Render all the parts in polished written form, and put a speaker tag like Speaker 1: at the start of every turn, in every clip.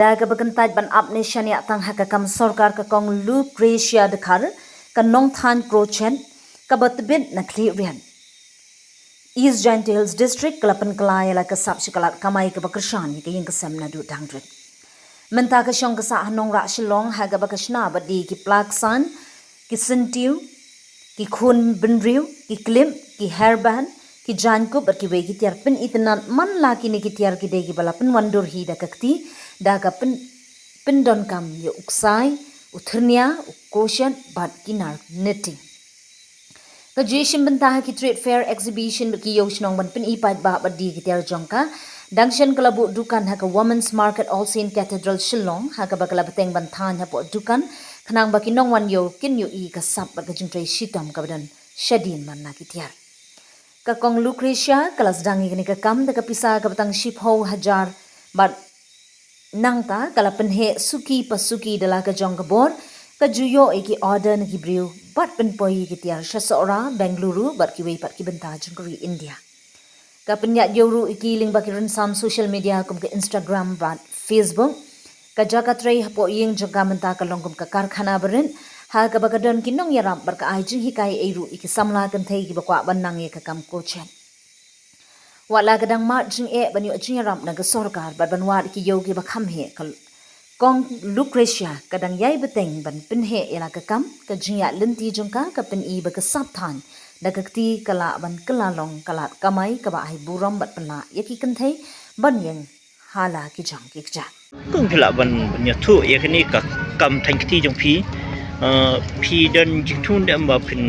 Speaker 1: Daga bagantaj ban apne shania tang hakakam sorkar ka kong Lucretia dekar ka nong than krochen ka batbin na klirian. East Giant Hills District kalapan kalaya la kasap shikalat kamay ka bakashan ka yung kasam na du dangdrit. Menta ka siyang kasa hanong ra shilong haga bakashna badi ki plaksan, ki sentiu, ki khun benriu, ki klim, ki herban, ki jankub at ki wegi tiar pin itinan man laki ni ki tiar ki degi balapan wandur hi da kakti daga pindon kam yo uksai uthurnia ukoshan bat kinar knitting ka jishim bentah ki trade fair exhibition ki yoshnong ban pin ipat ba badi ki tiar jongka dangshan kalabu dukan ha ka women's market all saint cathedral shillong ha ka bakala beteng bantan ha po dukan khnang ba kinong wan yo kin yo i ka sap ba ka jingtrai shitam ka badan shadin man na ki tiar ka kong Lucretia kalas dangi ni ka kam da ka pisa ka batang ship ho hajar bat nangta kala penhe suki pasuki dala ka jong ka bor ka juyo iki order na gibriu bat penpoi ki tiar shasora Bengaluru bat ki wei pat ki benta jengkuri India ka penyat yoru iki ling ba ki rensam social media kum ke Instagram bat Facebook ka jakatrai hapo yeng jaga menta ka longkum ka karkhana berin ha ka bakadon kinong yaram bar ka ai jing hikai eiru iki samla kan thei ki bakwa banang ye ka kam ko chen wala kadang mat jing banyu jing yaram na ka sorkar bat banwat ki yogi bakham he kal kong Lucretia kadang yai beteng ban pinhe ila ka kam ka jing ya lenti jongka ka pin i ba ka sapthan da ka ti kala ban kalalong kalat kamai ka ba ai buram bat pala yaki kan thei ban yeng hala ki jang ki ja
Speaker 2: kung phila ban nyathu yakni ka kam thangti jong phi dan jithun dem ba pin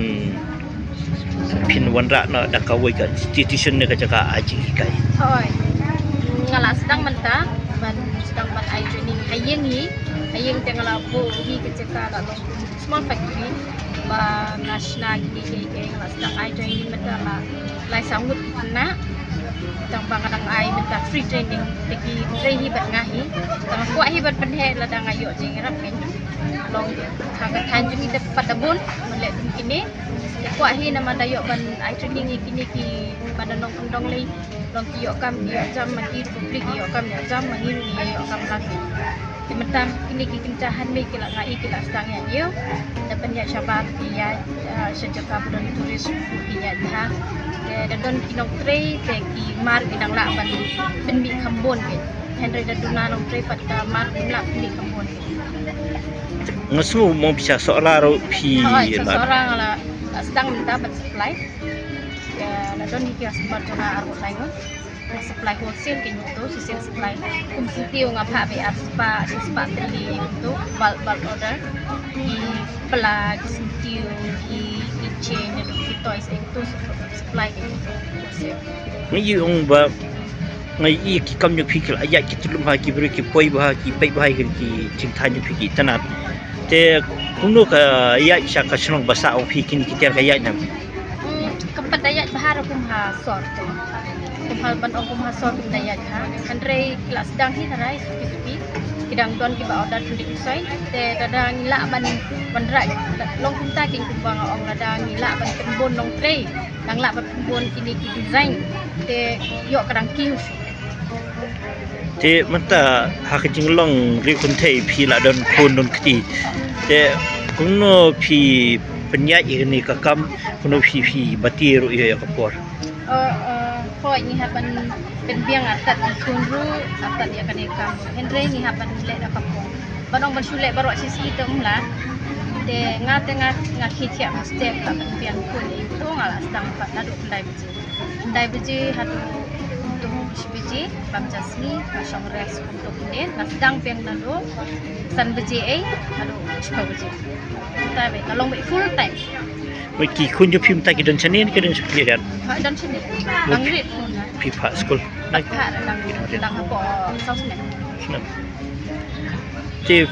Speaker 2: wanra na da ka wei ka institution ne ka jaka aji kai
Speaker 3: thôi ngala sedang menta ban sedang ban ai training hayeng tengala bo hi ka jaka la long small factory ba national gi ngala sedang ai training menta la lai sangut na tang bang ai menta free training teki trei hi bat ngahi tang kwa hi bat penhe la dang ayo jing rap ken long thang kan juni dapat dabun melek kini kwa hi nama dayo ban ai training kini ki pada nong kondong lei long ki kam dia jam mati publik ki kam dia jam mani ni yo kam lagi kementam kini ki kencahan me kila ngai kila sedang ya yo dapat ya syabab dia sejak bulan turis dia ha dan don kinong trei te ki mar bidang la ban penbi kambon ke Henry dan Duna nong trei pada mar la penbi kambon
Speaker 2: ngasu mau bisa seorang ro phi
Speaker 3: seorang lah sedang mendapat supply ya nadon hikias barjona arbo laingon supply wholesale kin itu sisi supply kumputiu ngapa be aspa teli untuk bulk order di pelag sentiu di chain dan di toys itu supply kin
Speaker 2: ngi ong ba ngai i ki kam nyu phikil aya ki tulum ha ki bri ki poi ba ki pai ba ki ching tha nyu phiki tanat te kuno ka ya isya ka snong basa o phikin ki ter ka ya nam
Speaker 3: kepadayat bahar kumha sort kumha ban kumha sort dayat ha andre kelas sedang hi tarai supi kidang don ki ba order tundik usai te dadang la ban rai long kunta king kumbang ong ladang la ban kembon long trei dang la ban kembon kini ki design te yo kadang kiu
Speaker 2: te mata ha ka jinglong ri kun thei phi la don khon don kti te kuno phi penya ini ka kam kuno phi batiru ya ka por
Speaker 3: ko ni haban penbiang atat kunru atat ya kan kam Henry ni haban le da kapong banong bansule baro sisi itu mula te ngat khitia step ka penbiang kun itu ngala sedang pat nadu ndai biji hatu biji pamjasni pasang res untuk ini sedang piang nado san biji hadu chpa biji tapi kalau full time
Speaker 2: ki kun ju phim ta ki don chanin ki don sakli dan
Speaker 3: dan sini langrit
Speaker 2: phi pha school
Speaker 3: nak dang apa sosmed
Speaker 2: te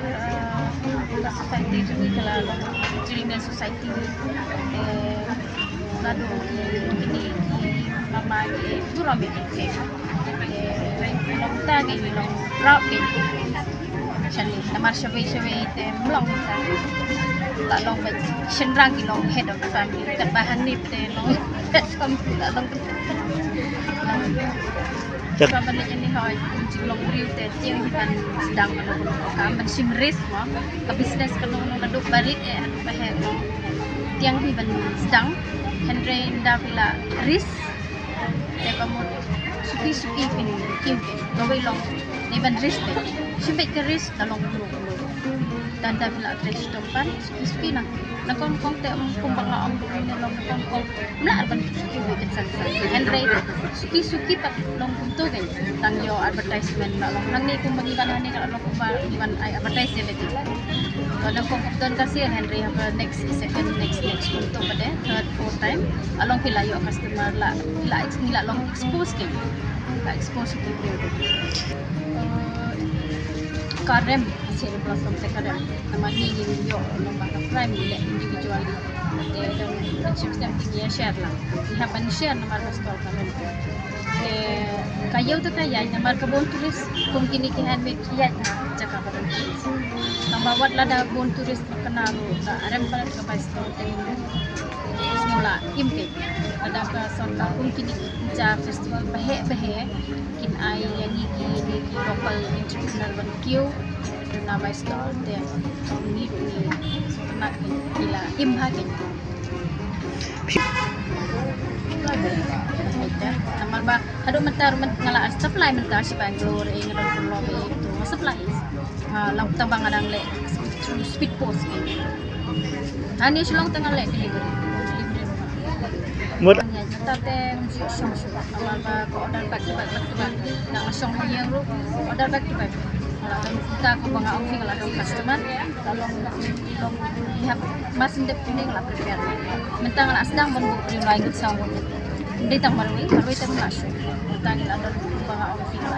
Speaker 3: society ni kalau jilin society lalu ini nama itu ramai ke kita gini long proud ke jadi nama syawai te melong la long ba shenrang ki long head of the family kat bahan ni te long some la long Sebab balik ini hoi kuncing long riu te tiang kan sedang kan bersih risk mo ke bisnes kan nong naduk balik anu pahe tiang hi ban sedang Henry nda pila risk te pamot suki pin kim ke gawai long ni ban risk te sibit ke risk dalong long dan dah bila trash tempat suki nak kong te kumbang ang ni long kong mula ban suki we kan san Henry suki pat long kunto kan tang yo advertisement na long nang ni kumbang iban ni kalau long kumbang iban ay advertise le ti kalau kong don kasi Henry have next second next kunto pa de third fourth time along pila yo customer la nila long expose ke ka expose ke karem seri blossom sekarang nama ni yo lomba prime ni individual dan chips yang tinggi share lah dihapan share nomor stol kami kayu tu kaya nomor kebun turis kini handmade kiat cakap pada turis tambah buat lada bon turis terkenal arem pada ke stol semula impe ada ke sonta kini festival bahe kin ai yang ni local entrepreneur barbecue na by stall dia ni nak gila imhagen namar ba ado mentar ngala supply mentar si Bangalore ngalon lobby itu supply lang tambang adang le speed post ani silong tengah le delivery
Speaker 2: Mud
Speaker 3: tate song namar ba ko order back to back nang song yang ru order back to back kita ko mga ang ngala customer talong lihat masin dep kuning la prepare mentang la sedang ben beri lain sa mo hindi tang marwi tang la show mentang la don mga ang ngala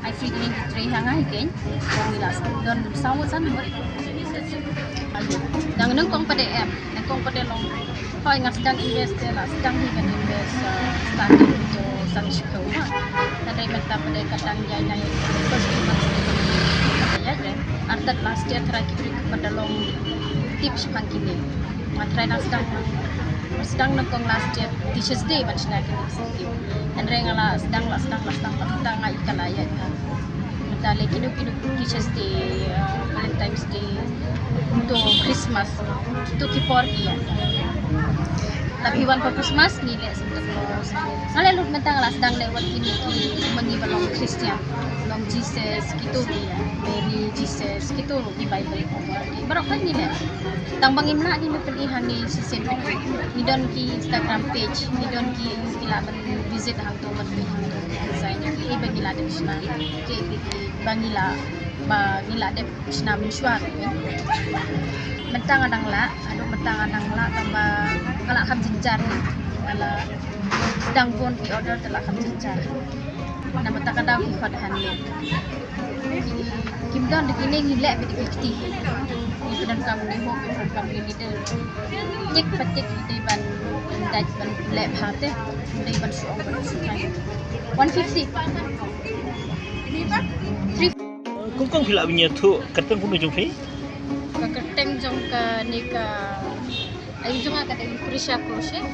Speaker 3: I free cleaning tray hanga hiken kong ila don sa mo san mo nang nang kong pade app nang kong pade long hoy nga sedang invest la sedang hikan invest starting to sang shiko ha tadi menta pade katang jay na first artat last year terakhir kepada long tips pangkini matrai sedang nongkong last year Teachers Day macam nak ini and rengala sedang kita ngai kalayat mentale kinu Teachers Day Valentine's Day untuk Christmas itu kipor iya tapi wan for Christmas ni le untuk ngale lut mentang la sedang lewat kini mengibar long Christian long Jesus gitu Mary Jesus gitu di Bible barok kan ni le tambang imna di pilihan ni sisen ni don ki Instagram page ni don ki kila visit hang to saya ni bagila de sna ke bangila de sna mensuar mentang adang la tambah kalau akan jenjar kalau sedang pun di order telah akan jenjar nama tak ada kefahaman kim don begini ngilek beti ni dan kamu ni ho kamu ni leader cek petik di ban lab hate di ban suong ban sukai 150
Speaker 2: kung pila punya tu katang kuno jong fi
Speaker 3: keteng jong ke nika ay jong ka teng Prisha crochet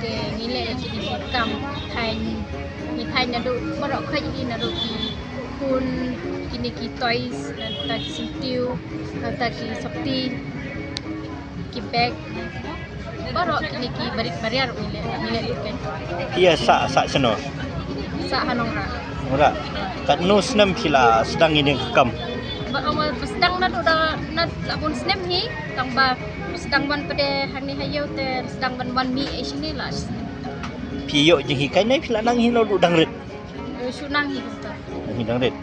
Speaker 3: ke ngile kini kam thai na do barok khai ni na do ki kun kini ki toys ta ki sintiu ta ki sakti ki bag barok kini ki barit bariar ngile kan
Speaker 2: iya sa seno
Speaker 3: sa hanongra
Speaker 2: ora kat no snam pila sedang ini kam
Speaker 3: awal sedang na labon snap hi tangba sedang ban pada hani hayo ter sedang ban mi sini lah
Speaker 2: piyo jeng hikai nai pila nang hino dang ret
Speaker 3: sunang hi betul
Speaker 2: ni dang ret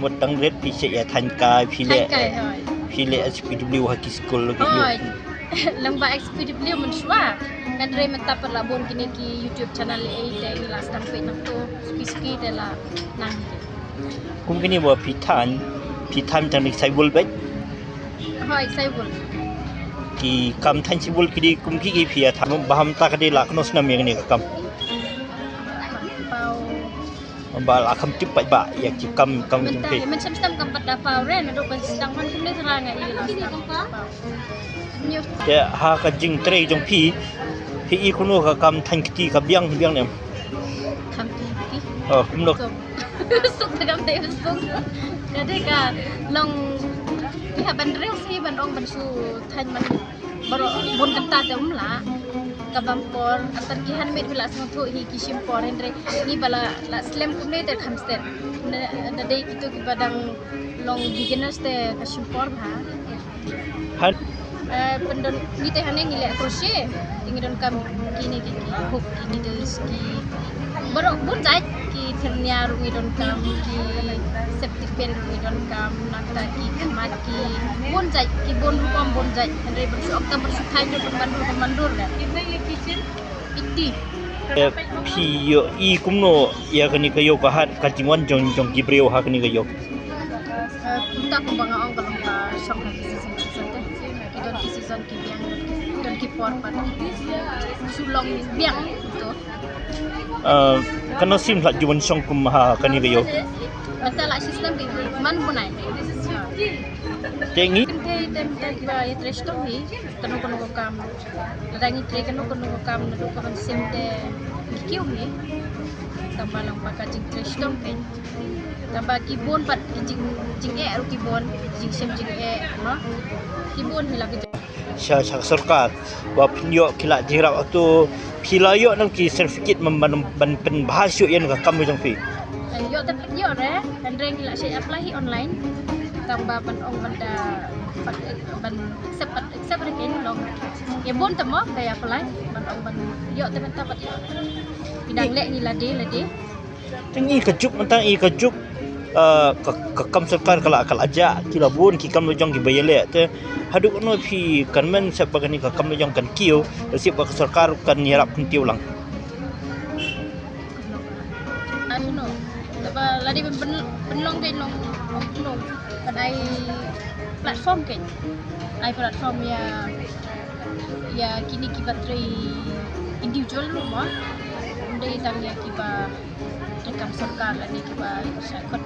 Speaker 2: mot dang ret pi se ya than ka pile SPW haki school lagi yo
Speaker 3: lamba SPW mensua kan re menta per labon kini ki YouTube channel e de la sedang pe nak to ski de la nang
Speaker 2: kum kini bo pitan jang ni sai bul bet
Speaker 3: hoi sai bul
Speaker 2: ki kam than si bul ki kum ki phia tham baham ta ka de la kno snam yang ni kam ba la kham tip ba yak ci kam jung pe
Speaker 3: มันซ้ำๆกับปัดดาฟาวเรนนะดูเป็นสังวันคุณได้ทรางไงนี่
Speaker 2: ke ha ka jing tre jong pi i kuno ka kam than ki ka biang ne
Speaker 3: คำที่
Speaker 2: Oh, kumno
Speaker 3: Suk tagam tayo suk. Jadi ka long iha ban real sih ban ong ban su than man baro bon kanta te umla kabampor atan kihan met bila sang thu hi kishim por endre ni bala la slam kumne te khamsten na dei kitu ki badang long beginners te kashim por bha
Speaker 2: han
Speaker 3: pendon ni te hane ngile crochet ingidon kam kini ki hook kini des ki baro bon jai ki thenya ngidon kam ki septic pen ngidon kam nakta ki maki bon jai ki bon kom bon jai andre bersu okta bersu thai do mandur da iti
Speaker 2: phi yo I kumno ya kani kayo kahat kajingwan jong gibreo ha kani kayo
Speaker 3: kita ko banga ong kalong ka siyang season te idon ki season ki biang idon ki por pan sulong biang to
Speaker 2: kana sim la juwan song kum ha kani kayo
Speaker 3: Atala system bi man bunai.
Speaker 2: tengi
Speaker 3: Kinte tem ba itres to hi kanu ko kam. Dadangi tre kanu ko kam na ko kan simte kikiu hi. Tambalang pakajing tres to pen. Tamba kibon pat jing e ru kibon jing sem jing e no. Kibon hi lagi
Speaker 2: sya sarkar wa pinyo kila jirap tu pilayo nang ki certificate ban pen bahasyo yan ka kamu jong fi
Speaker 3: yo dapat yo re andreng la saya apply hi online tambah ban ong banda ban accept rekin long ya bon temo kaya apply ban ong ban yo dapat yo bidang lek ni lade
Speaker 2: tengi kejuk mentang I kejuk ka kam sarkar kala aja kila bun ki kam jong ki bayale te haduk no phi kanmen sa bagani ka kam jong kan kiu si ba sarkar kan nyarap kuntiu lang
Speaker 3: ano ba ladi benlong kay long kadai platform kay ai platform ya kini kibatri individual rumah ndai tang ya kiba rekam sarkar lani kiba sakot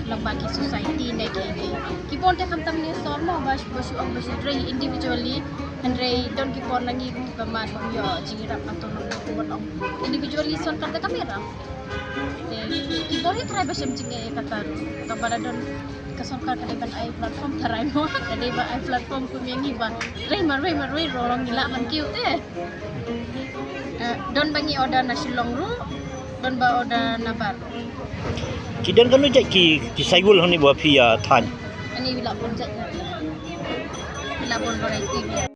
Speaker 3: lembaga society ne kipon te kamtam ne sormo bas ang bas rei individually and rei don kipon lagi paman yo jingira atau buat ang individually sarkar te kamera kipon ni try basam jinge kata kabada don ka sarkar ka ban ai platform tarai mo kadai ba ai platform ku mengi ba rei marwei rolong gila man kiu don bangi order na silong ru don ba order na bar
Speaker 2: kidan kanu jai ki saigul hani ba phi than
Speaker 3: ani bila bon jat bila bon variety